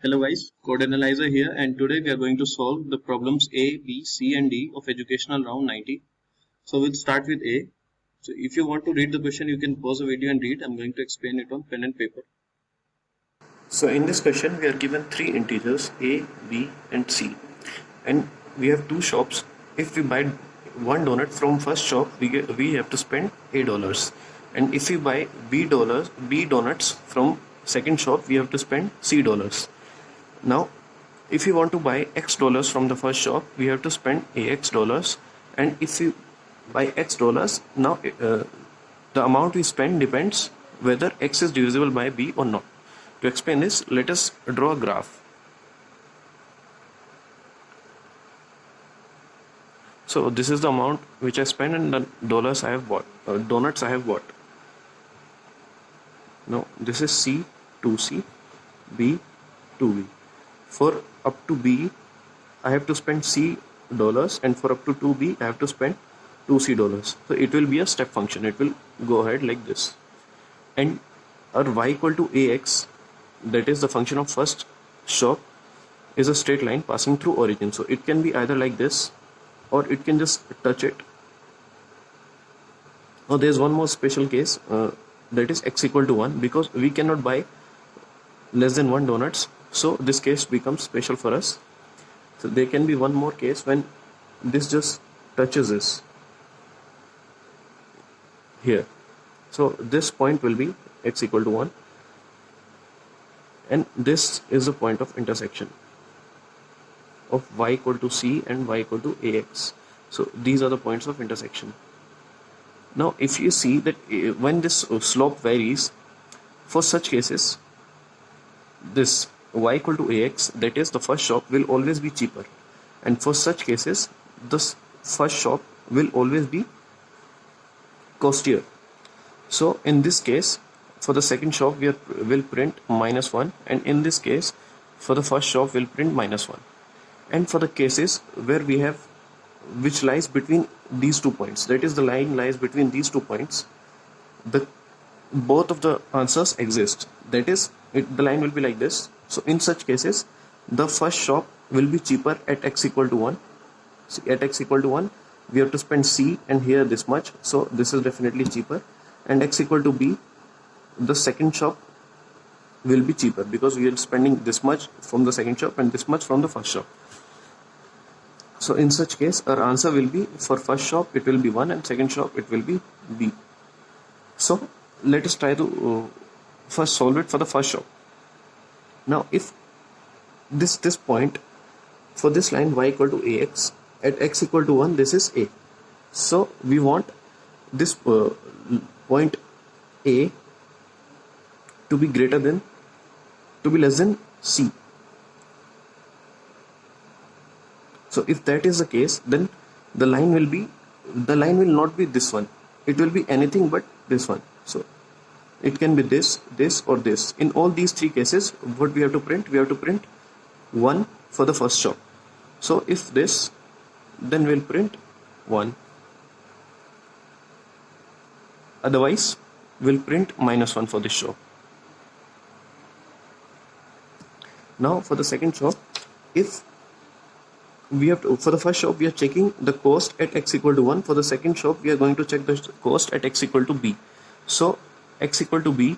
Hello guys, Code Analyzer here, and today we are going to solve the problems A, B, C and D of educational round 90. So we'll start with A. So if you want to read the question, you can pause the video and read. I'm going to explain it on pen and paper. So in this question we are given three integers A, B and C, and we have two shops. If we buy one donut from first shop, we have to spend $8, and if we buy B donuts from second shop, we have to spend $C. Now if we want to buy X dollars from the first shop, we have to spend AX dollars, and if we buy X dollars, now the amount we spend depends whether X is divisible by B or not. To explain this, let us draw a graph. So this is the amount which I spend and the dollars I have bought, donuts I have bought. Now this is C to C, B to B. For up to B, I have to spend C dollars, and for up to 2B, I have to spend 2C dollars. So it will be a step function. It will go ahead like this. And our y equal to AX, that is the function of first shop, is a straight line passing through origin. So it can be either like this, or it can just touch it. Now there is one more special case, that is x equal to 1, because we cannot buy less than 1 donuts. So this case becomes special for us. So there can be one more case when this just touches this here. So this point will be x equal to 1, and this is the point of intersection of y equal to C and y equal to AX. So these are the points of intersection. Now if you see that when this slope varies, for such cases this y equal to AX, that is the first shop, will always be cheaper, and for such cases this first shop will always be costlier. So in this case, for the second shop will print -1, and in this case for the first shop will print -1. And for the cases where we have which lies between these 2 points, that is the line lies between these 2 points, both of the answers exist. That is, the line will be like this. So in such cases, the first shop will be cheaper at x equal to 1. So at x equal to 1, we have to spend C and here this much. So this is definitely cheaper. And x equal to B, the second shop will be cheaper because we are spending this much from the second shop and this much from the first shop. So in such case, our answer will be, for first shop it will be 1, and second shop it will be B. So let us try to first solve it for the first shop. Now if this point, for this line y equal to AX, at x equal to 1, this is A. So we want this point A to be less than C. So if that is the case, then the line will not be this one. It will be anything but this one. So it can be this, this or this. In all these 3 cases, what we have to print? We have to print 1 for the first shop. So if this, then we'll print 1. Otherwise, we'll print -1 for this shop. Now for the second shop, if we have to, for the first shop we are checking the cost at x equal to 1. For the second shop we are going to check the cost at x equal to B. So x equal to B,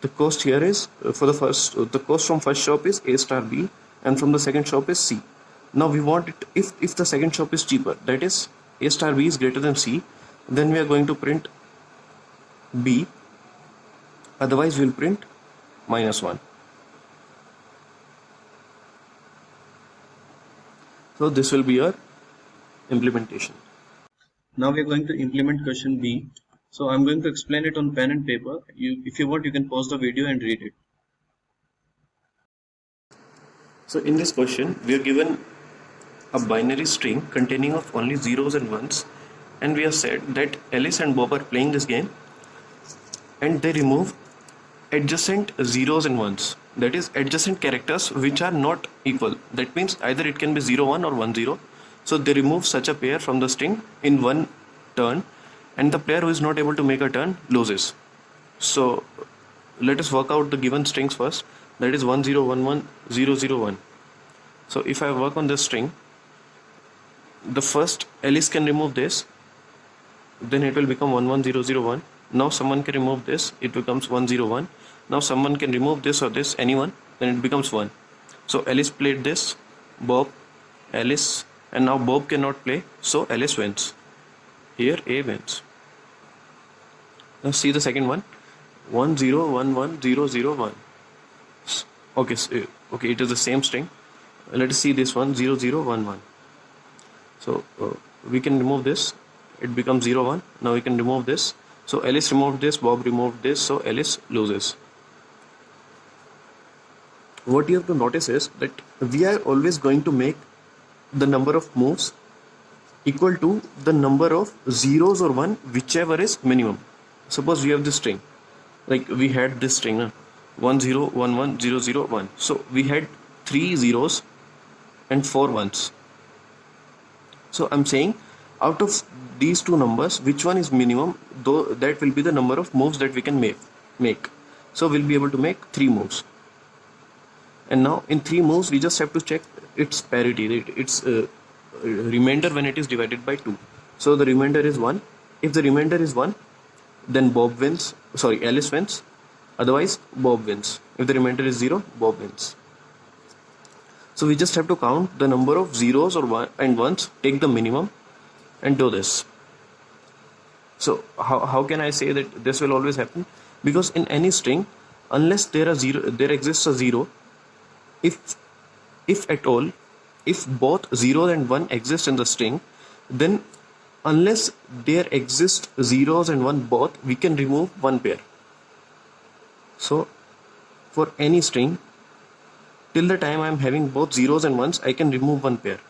the cost here is, for the first, the cost from first shop is A star B, and from the second shop is C. Now we want it, if the second shop is cheaper, that is A star B is greater than C, then we are going to print B. Otherwise we will print -1. So this will be our implementation. Now we are going to implement question B. So I'm going to explain it on pen and paper. If you want, you can pause the video and read it. So in this question, we are given a binary string containing of only zeros and ones, and we have said that Alice and Bob are playing this game, and they remove adjacent zeros and ones, that is adjacent characters which are not equal. That means either it can be 0 1 or 1 0. So they remove such a pair from the string in one turn, and the player who is not able to make a turn loses. So let us work out the given strings first. that is 1011001. So if I work on this string, the first Alice can remove this, then it will become 11001. Now someone can remove this, it becomes 101. Now someone can remove this or this, anyone, then it becomes 1. So Alice played this, Bob, Alice, and now Bob cannot play, so Alice wins. Here A wins. Now see the second one, 1011001. Okay, okay, it is the same string. Let us see this one, 0011. So we can remove this, it becomes 01. Now we can remove this. So Alice removed this, Bob removed this, so Alice loses. What you have to notice is that we are always going to make the number of moves equal to the number of zeros or 1, whichever is minimum. Suppose we have this string, like we had this string 1011001. So we had 3 zeros and 4 ones. So I'm saying out of these two numbers, which one is minimum, though that will be the number of moves that we can make. So we'll be able to make 3 moves. And now in 3 moves we just have to check its parity, its remainder when it is divided by 2. So the remainder is 1. If the remainder is 1, then Alice wins. Otherwise Bob wins. If the remainder is 0, Bob wins. So we just have to count the number of zeros or 1 and 1s, take the minimum and do this. So how can I say that this will always happen? Because in any string, unless there exists a 0, if at all, if both 0 and 1 exist in the string, then unless there exist zeros and 1 both, we can remove one pair. So for any string, till the time I am having both zeros and 1s, I can remove one pair.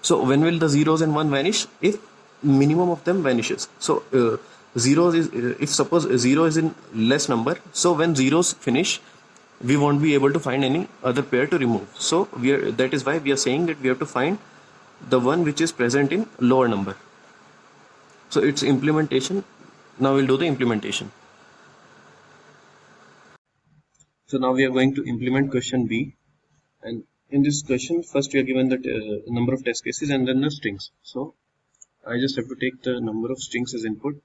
So when will the zeros and 1 vanish? If minimum of them vanishes. So zeros is, if suppose 0 is in less number, so when zeros finish, we won't be able to find any other pair to remove. So that is why we are saying that we have to find the one which is present in lower number. So it's implementation. Now we'll do the implementation. So now we are going to implement question B, and in this question first we are given the number of test cases and then the strings. So I just have to take the number of strings as input,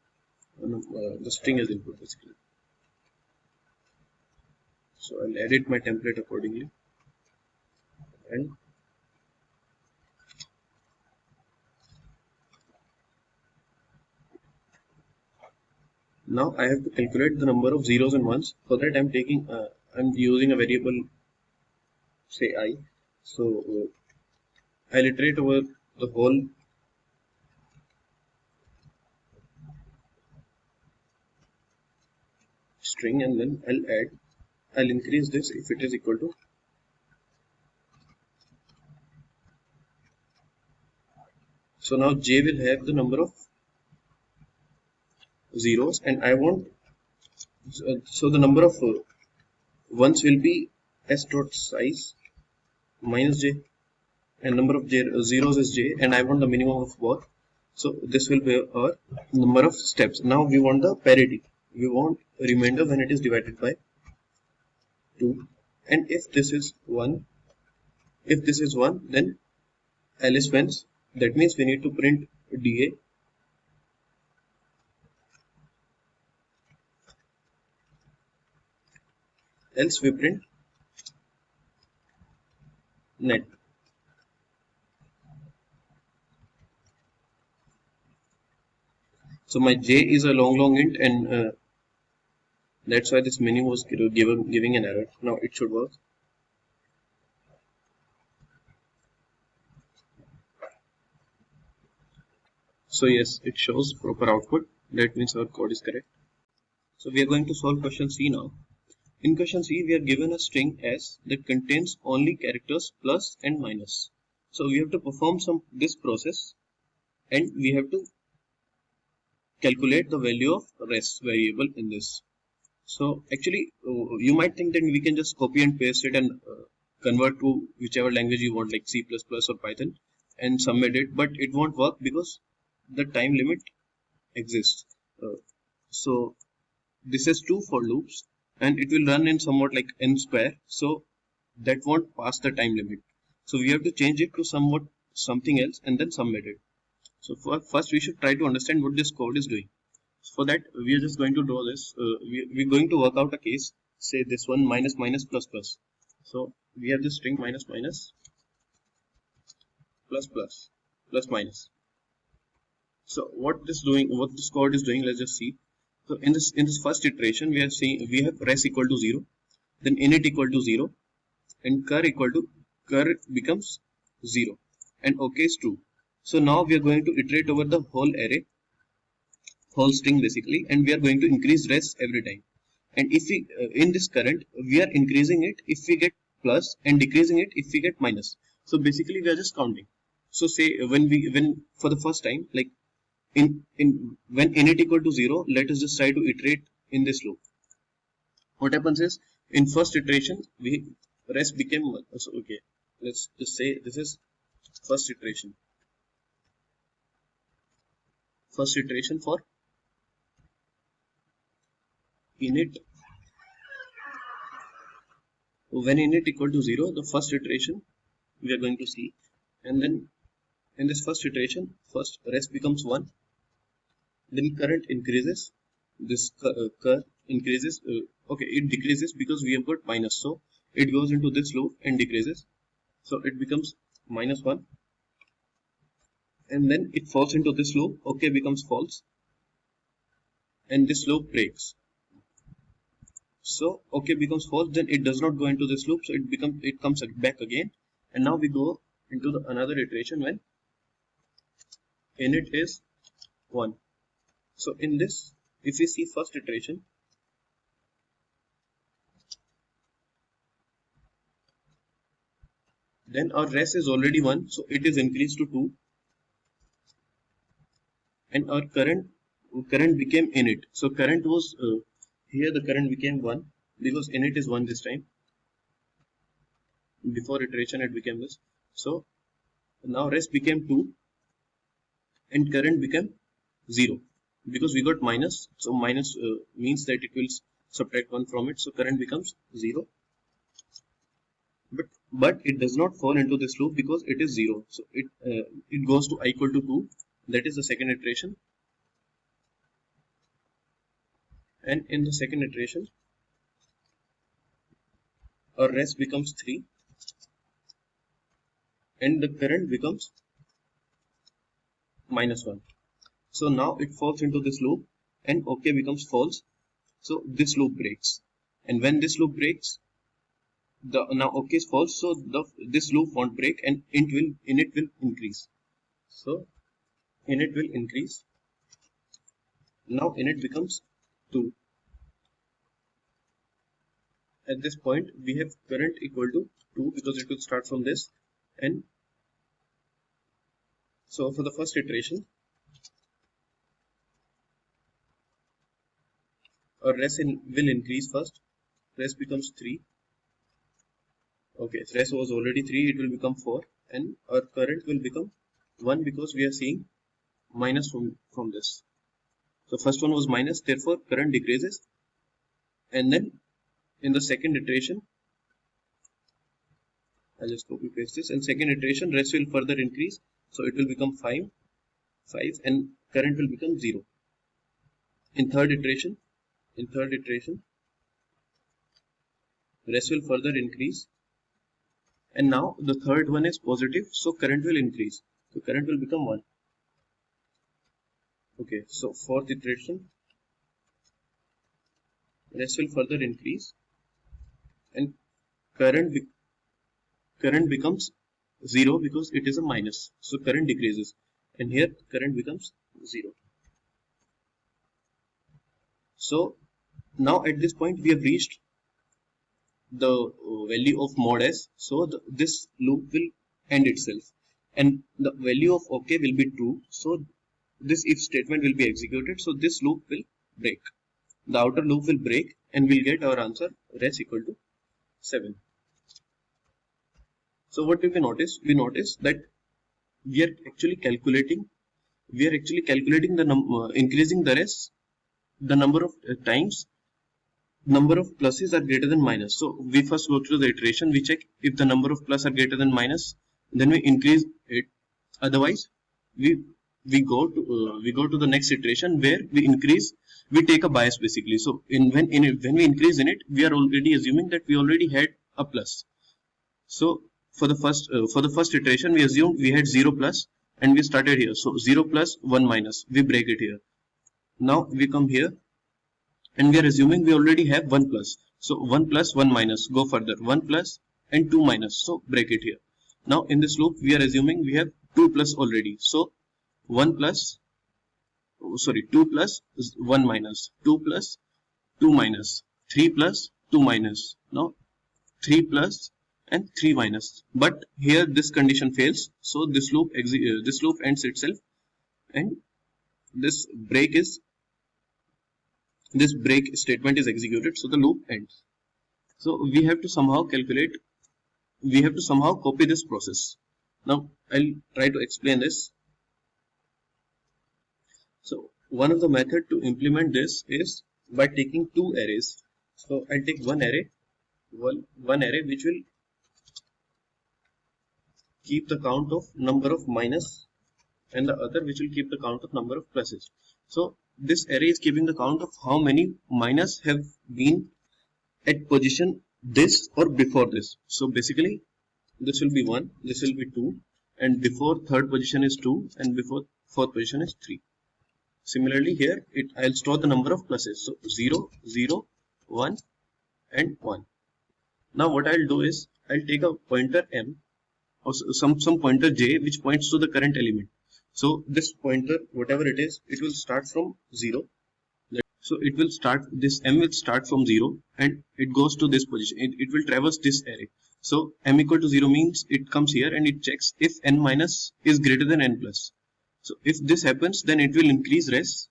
the string as input basically. So I'll edit my template accordingly, and now I have to calculate the number of zeros and ones. For that I'm using a variable, say I. So I'll iterate over the whole string, and then I'll increase this if it is equal to. So now J will have the number of zeros, and I want, so the number of ones will be s dot size minus j, and number of zeros is j, and I want the minimum of both. So this will be our number of steps. Now we want the parity. We want a remainder when it is divided by 2, and if this is 1, then Alice wins. That means we need to print DA, else we print net. So my j is a long int, and that's why this menu was giving an error. Now it should work. So yes, it shows proper output. That means our code is correct. So we are going to solve question C now. In question C, we are given a string S that contains only characters plus and minus. So we have to perform this process, and we have to calculate the value of res variable in this. So actually, you might think that we can just copy and paste it and convert to whichever language you want, like C++ or Python, and submit it, but it won't work because the time limit exists. So this is true for loops, and it will run in somewhat like n square, so that won't pass the time limit. So we have to change it to somewhat something else and then submit it. So first we should try to understand what this code is doing. For that we are just going to draw this. We're going to work out a case, say this one, minus minus plus plus. So we have this string minus minus plus plus plus minus. So what this code is doing, let's just see. So in this first iteration, we are saying we have res equal to 0, then init equal to 0, and cur becomes 0, and OK is true. So now we are going to iterate over the whole array, whole string basically, and we are going to increase res every time. And if we in this current, we are increasing it if we get plus and decreasing it if we get minus. So basically we are just counting. So say when for the first time, like when init equal to 0, let us just try to iterate in this loop. What happens is, in first iteration res became 1. So okay, let's just say this is first iteration for init. When init equal to 0, the first iteration we are going to see, and then in this first iteration, first res becomes 1, then current increases, this curve increases, okay, it decreases because we have got minus, so it goes into this loop and decreases, so it becomes minus 1, and then it falls into this loop, okay, becomes false, and this loop breaks. So okay becomes false, then it does not go into this loop, so it comes back again, and now we go into another iteration when init is 1. So in this, if we see first iteration, then our res is already 1, so it is increased to 2, and our current became init. So current was here, the current became 1 because init is 1 this time. Before iteration it became this. So now res became 2 and current became 0 because we got minus. So minus means that it will subtract 1 from it. So current becomes 0. But it does not fall into this loop because it is 0. So it goes to I equal to 2. That is the second iteration. And in the second iteration, our res becomes 3 and the current becomes minus 1. So now it falls into this loop and OK becomes false. So this loop breaks. And when this loop breaks, now OK is false. So this loop won't break and init will increase. So init will increase. Now init becomes 2. At this point, we have current equal to 2 because it will start from this. And so for the first iteration, our res will increase first. Res becomes 3. Okay, res was already 3, it will become 4. And our current will become 1 because we are seeing minus from this. So first one was minus, therefore current decreases. And then in the second iteration, I'll just copy paste this. In second iteration, res will further increase. So it will become 5, and current will become 0. In third iteration, res will further increase. And now the third one is positive, so current will increase. So current will become 1. Okay, so fourth iteration, res will further increase and current becomes 0 because it is a minus. So current decreases and here current becomes 0. So now at this point we have reached the value of mod s. So this loop will end itself and the value of OK will be true. So this if statement will be executed. So this loop will break. The outer loop will break and we'll get our answer res equal to 7. So what we notice? We notice that we are actually calculating the increasing the res, the number of times number of pluses are greater than minus. So we first go through the iteration, we check if the number of plus are greater than minus, then we increase it. Otherwise, we go to the next iteration where we take a bias basically. So when we increase in it, we are already assuming that we already had a plus. So for the first iteration, we assumed we had 0 plus and we started here. So 0 plus 1 minus, we break it here. Now we come here and we are assuming we already have 1 plus. So 1 plus 1 minus, go further, 1 plus and 2 minus, so break it here. Now in this loop we are assuming we have 2 plus already. So 2 plus 1 minus, 2 plus 2 minus, 3 plus 2 minus, now 3 plus and 3 minus. But here this condition fails, so this loop ends itself, and this break statement is executed, so the loop ends. So we have to somehow copy this process. Now I'll try to explain this. So one of the method to implement this is by taking two arrays. So I'll take one array which will keep the count of number of minus, and the other which will keep the count of number of pluses. So this array is keeping the count of how many minus have been at position this or before this. So basically this will be 1, this will be 2, and before third position is 2 and before fourth position is 3. Similarly here I'll store the number of pluses. So 0, 0, 1 and 1. Now what I'll do is I'll take a pointer m or some pointer j which points to the current element. So this pointer, whatever it is, it will start from 0. So this m will start from 0 and it goes to this position. It will traverse this array. So m equal to 0 means it comes here and it checks if n minus is greater than n plus. So if this happens, then it will increase res.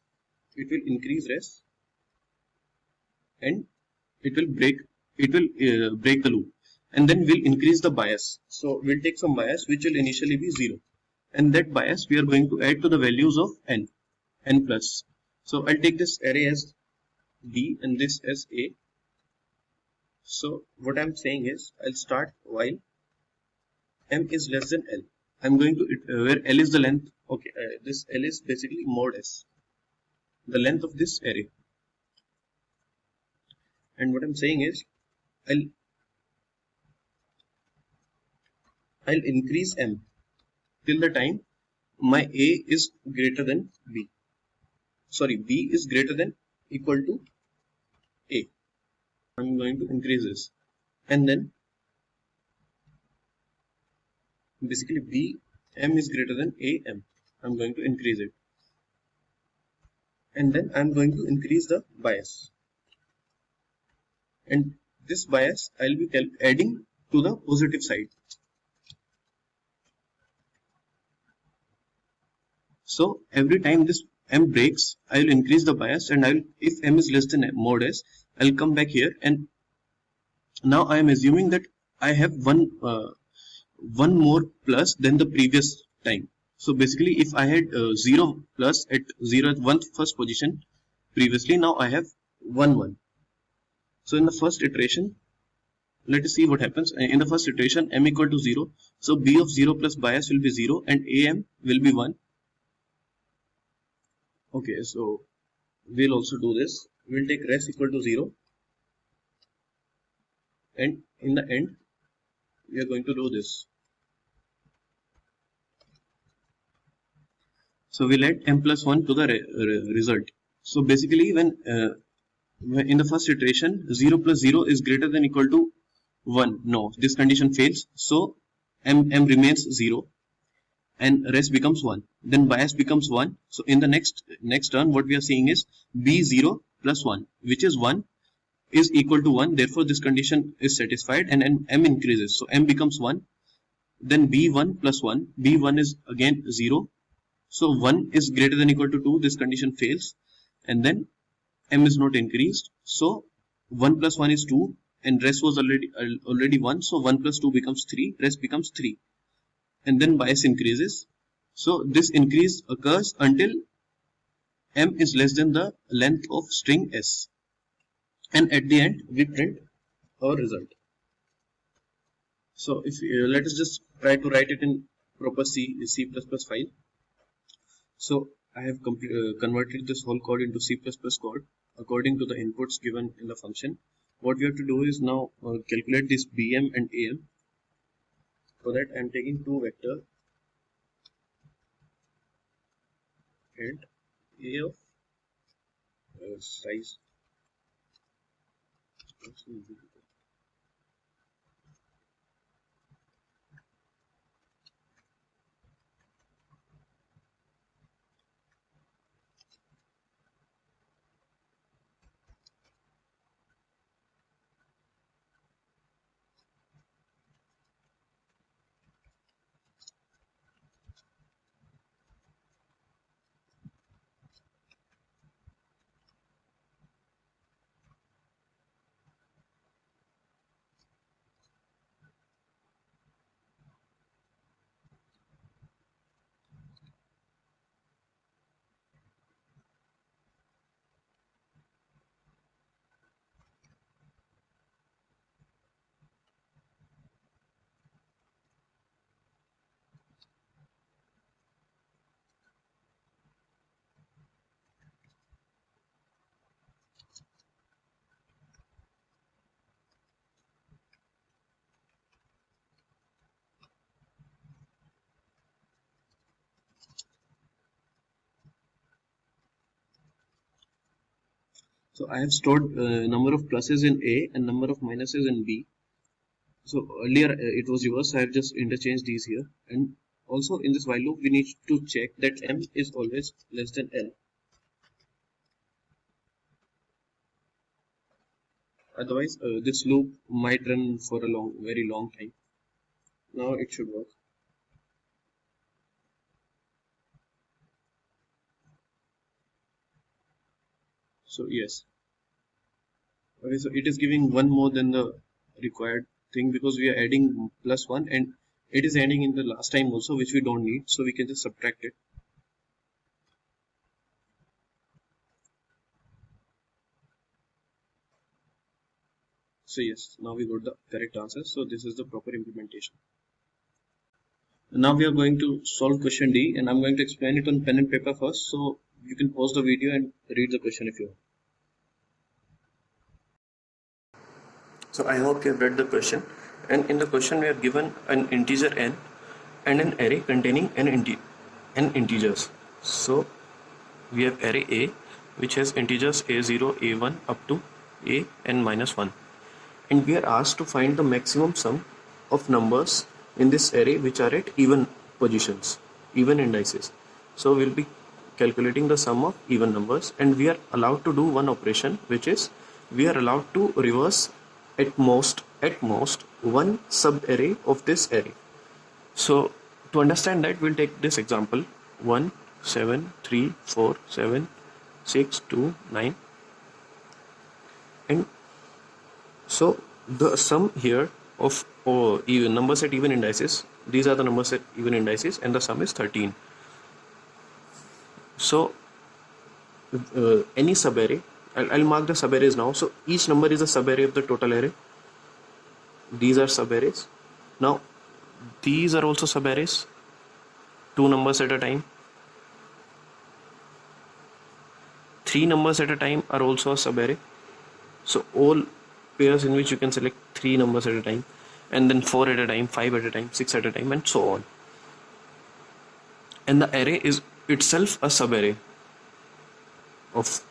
And it will break the loop, and then we'll increase the bias. So we'll take some bias which will initially be 0, and that bias we are going to add to the values of n plus. So I'll take this array as b and this as a. So what I'm saying is I'll start while m is less than l. I'm going to where l is the length. Okay, this l is basically mod s, the length of this array. And what I'm saying is I'll increase m till the time my a is greater than b. Sorry, b is greater than equal to a. I'm going to increase this, and then basically m is greater than am. I'm going to increase it, and then I'm going to increase the bias, and this bias I'll be adding to the positive side. So every time this m breaks, I will increase the bias, and if m is less than mod s, I'll come back here, and now I am assuming that I have one more plus than the previous time. So basically, if I had 0 plus at first position previously, now I have 1. So in the first iteration, let us see what happens. In the first iteration, m equal to 0. So b of 0 plus bias will be 0 and am will be 1. Okay, so we'll also do this. We'll take res equal to 0. And in the end, we are going to do this. So we'll add m plus 1 to the result. So basically, when in the first iteration 0 plus 0 is greater than equal to 1, no, this condition fails. So m remains 0 and res becomes 1. Then bias becomes 1. So in the next turn, what we are seeing is b0 plus 1, which is 1, is equal to 1. Therefore this condition is satisfied, and m increases. So m becomes 1. Then b1 plus 1, b1 is again 0. So 1 is greater than equal to 2. This condition fails, and then m is not increased. So 1 plus 1 is 2, and res was already 1. So 1 plus 2 becomes 3. Res becomes 3, and then bias increases. So this increase occurs until m is less than the length of string s. and at the end we print our result. So if let us just try to write it in proper C++ file. So I have converted this whole code into C++ code according to the inputs given in the function. What we have to do is now calculate this BM and AM. For that I am taking two vector and A of size. So I have stored number of pluses in A and number of minuses in B. So earlier it was reversed, so I have just interchanged these here. And also in this while loop we need to check that M is always less than L. Otherwise this loop might run for a very long time. Now it should work. So yes. Okay, so it is giving one more than the required thing because we are adding plus one and it is adding in the last time also, which we don't need, so we can just subtract it. So yes, now we got the correct answer. So this is the proper implementation. Now we are going to solve question D, and I'm going to explain it on pen and paper first, so you can pause the video and read the question if you want. So I hope you have read the question, and in the question we are given an integer n and an array containing n integers. So we have array A, which has integers a0, a1 up to a n minus 1, and we are asked to find the maximum sum of numbers in this array which are at even positions, even indices. So we'll be calculating the sum of even numbers, and we are allowed to do one operation, which is we are allowed to reverse at most one sub array of this array. So to understand that, we'll take this example: 1 7 3 4 7 6 2 9, and so the sum here of even numbers at even indices, these are the numbers at even indices, and the sum is 13. So any subarray, I'll mark the subarrays now. So each number is a subarray of the total array. These are subarrays. Now these are also subarrays, two numbers at a time. Three numbers at a time are also a subarray. So all pairs in which you can select three numbers at a time, and then 4 at a time, 5 at a time, 6 at a time, and so on. And the array is itself a subarray of,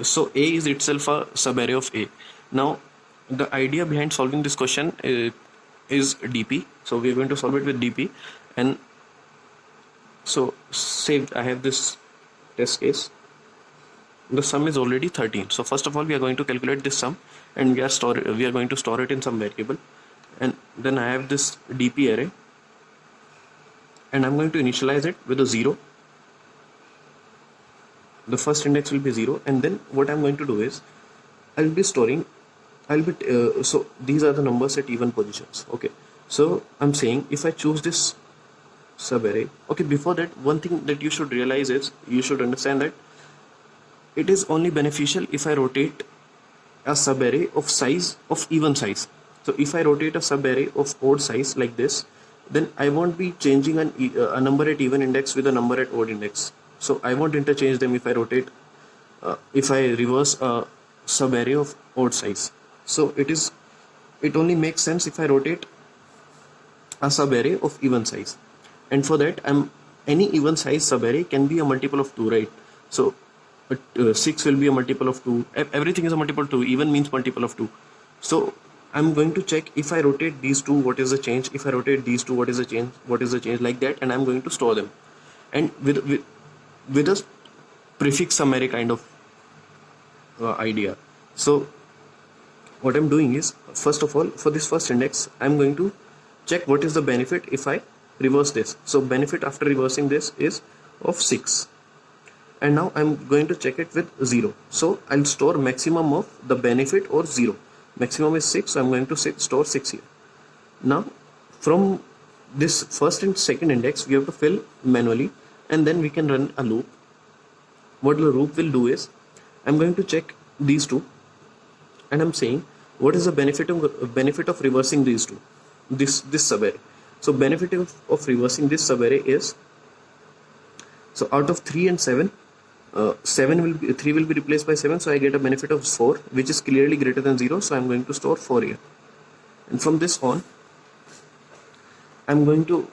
so A is itself a subarray of A. Now the idea behind solving this question is DP. So we are going to solve it with DP. And so say I have this test case. The sum is already 13. So first of all, we are going to calculate this sum, and we are going to store it in some variable. And then I have this DP array, and I'm going to initialize it with a 0. The first index will be 0, and then what I'm going to do is so these are the numbers at even positions. Okay, so I'm saying if I choose this subarray, okay, before that, one thing that you should realize is, you should understand that it is only beneficial if I rotate a subarray of size of even size. So if I rotate a subarray of odd size like this, then I won't be changing a number at even index with a number at odd index. So I won't interchange them if I rotate, if I reverse a subarray of odd size. So it only makes sense if I rotate a subarray of even size. And for that, any even size subarray can be a multiple of 2, right? So 6 will be a multiple of 2. Everything is a multiple of 2. Even means multiple of 2. So I'm going to check if I rotate these two, what is the change? If I rotate these two, what is the change? What is the change? Like that, and I'm going to store them. And with a prefix summary kind of idea. So what I'm doing is, first of all, for this first index, I'm going to check what is the benefit if I reverse this. So benefit after reversing this is of 6. And now I'm going to check it with 0. So I'll store maximum of the benefit or 0. Maximum is 6, so I'm going to store 6 here. Now from this first and second index, we have to fill manually, and then we can run a loop. What the loop will do is, I'm going to check these two, and I'm saying what is the benefit of reversing these two, this subarray. So benefit of reversing this subarray is, so out of 3 and 7, 3 will be replaced by 7, so I get a benefit of 4, which is clearly greater than 0, so I'm going to store 4 here. And from this on, I'm going to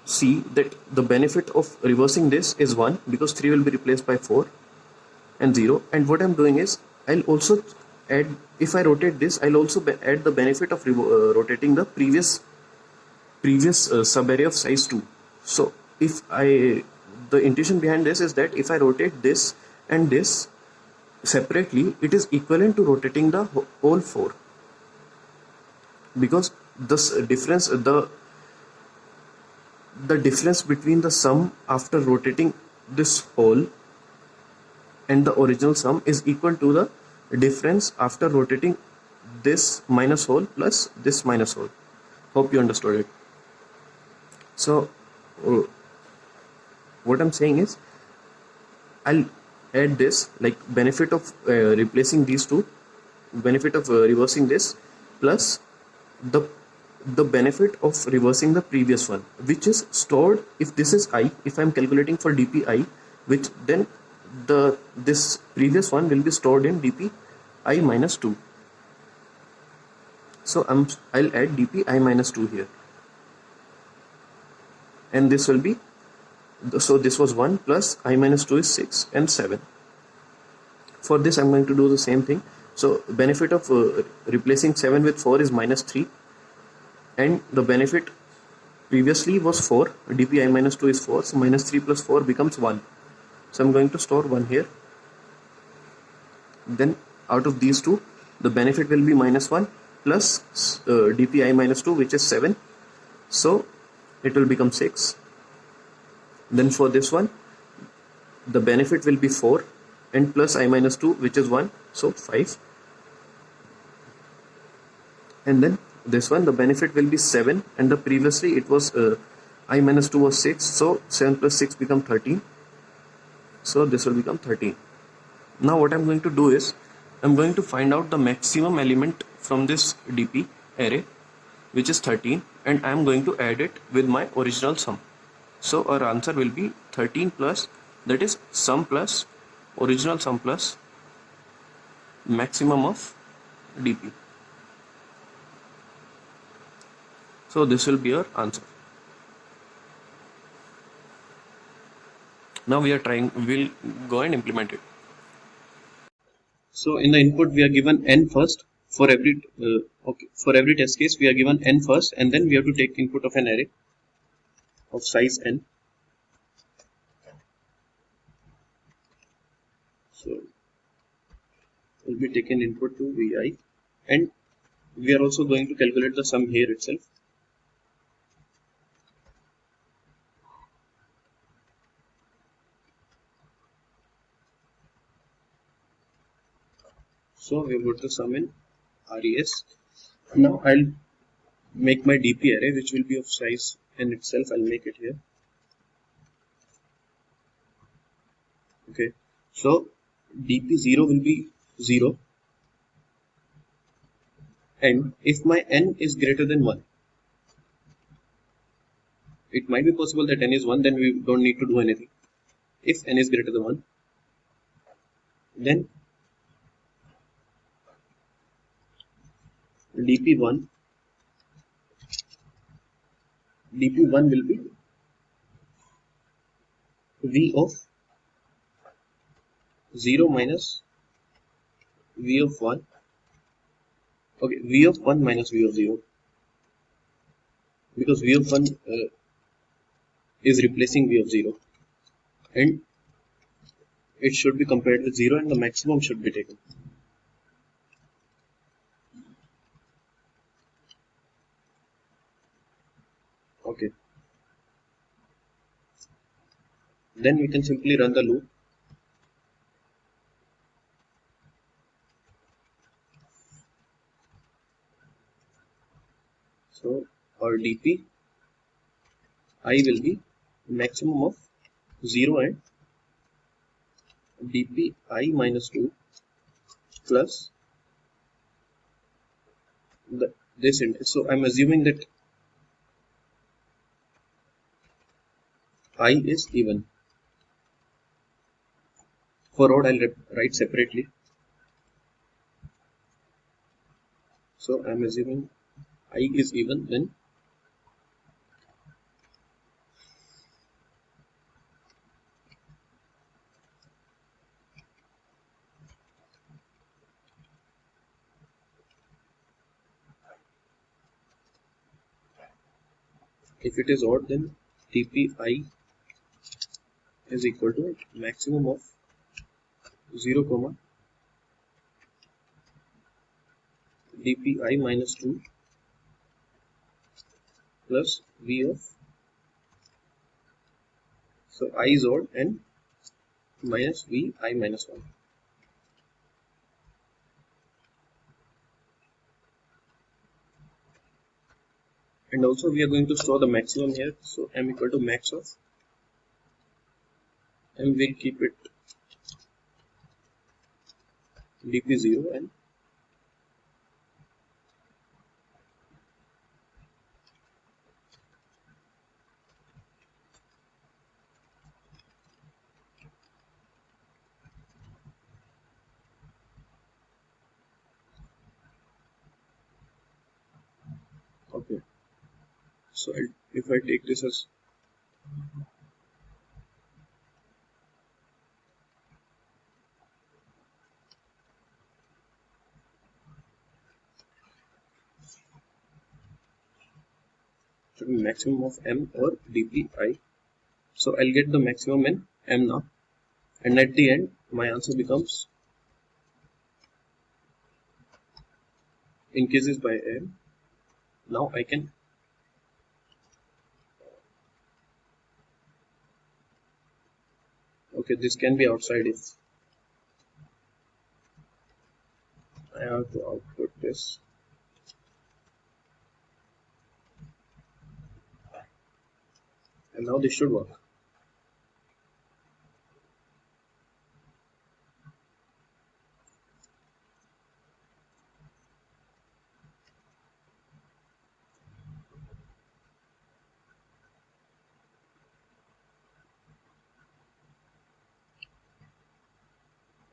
see that the benefit of reversing this is 1, because 3 will be replaced by 4 and 0. And what I'm doing is, I'll also add, if I rotate this, I'll also add the benefit of rotating the previous subarray of size 2. So the intention behind this is that if I rotate this and this separately, it is equivalent to rotating the whole 4, because this difference, the difference between the sum after rotating this whole and the original sum is equal to the difference after rotating this minus whole plus this minus whole. Hope you understood it. So what I'm saying is, I'll add this, like benefit of replacing these two, benefit of reversing this, plus the benefit of reversing the previous one, which is stored, if this is I, if I'm calculating for dpi, which then this previous one will be stored in dpi minus 2. So I'll add dpi minus 2 here, and this will be, so this was 1 plus I minus 2 is 6 and 7. For this I'm going to do the same thing. So benefit of replacing 7 with 4 is minus 3, and the benefit previously was 4, dpi minus 2 is 4, so minus 3 plus 4 becomes 1. So I'm going to store 1 here. Then out of these two, the benefit will be minus 1 plus dpi minus 2, which is 7, so it will become 6. Then for this one, the benefit will be 4 and plus I minus 2, which is 1, so 5. And then this one, the benefit will be 7, and the previously it was I minus 2 was 6, so 7 plus 6 become 13, so this will become 13. Now what I'm going to do is, I'm going to find out the maximum element from this dp array, which is 13, and I'm going to add it with my original sum. So our answer will be 13 plus, that is sum plus original sum plus maximum of dp. So this will be our answer. Now we'll go and implement it. So in the input we are given n first for every for every test case we are given n first, and then we have to take input of an array of size n. So will be taken input to vi, and we are also going to calculate the sum here itself. So we have got the sum in res. Now I'll make my dp array, which will be of size n itself. I'll make it here. Okay, so dp0 will be 0, and if my n is greater than 1, it might be possible that n is 1, then we don't need to do anything. If n is greater than 1, then dp1 will be v of 0 minus v of 1. Okay, v of 1 minus v of 0, because v of 1 is replacing v of 0, and it should be compared with 0, and the maximum should be taken. Okay, then we can simply run the loop. So our dp I will be maximum of 0 and dp I minus 2 plus this index. So I'm assuming that I is even. For odd, I'll write separately. So I'm assuming I is even, then if it is odd, then dp I is equal to maximum of 0 comma dp I minus 2 plus v of, so I is odd, and minus v I minus 1. And also we are going to store the maximum here, so m equal to max of, and we keep it dp0 and okay. So if I take this as maximum of m or dp I, so I'll get the maximum in m now, and at the end my answer becomes increases by m. Now I can okay, this can be outside if I have to output this. And now this should work.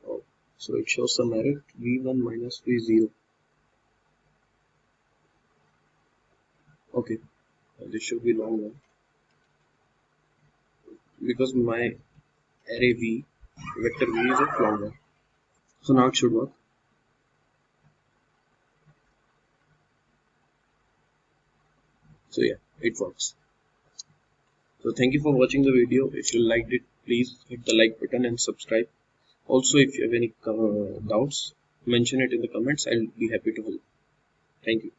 Oh, so it shows some error, v1 minus v0. Okay, this should be long one, because my array v, vector v is of longer. So now it should work. So yeah, it works. So thank you for watching the video. If you liked it, please hit the like button and subscribe. Also, if you have any doubts, mention it in the comments. I'll be happy to help. Thank you.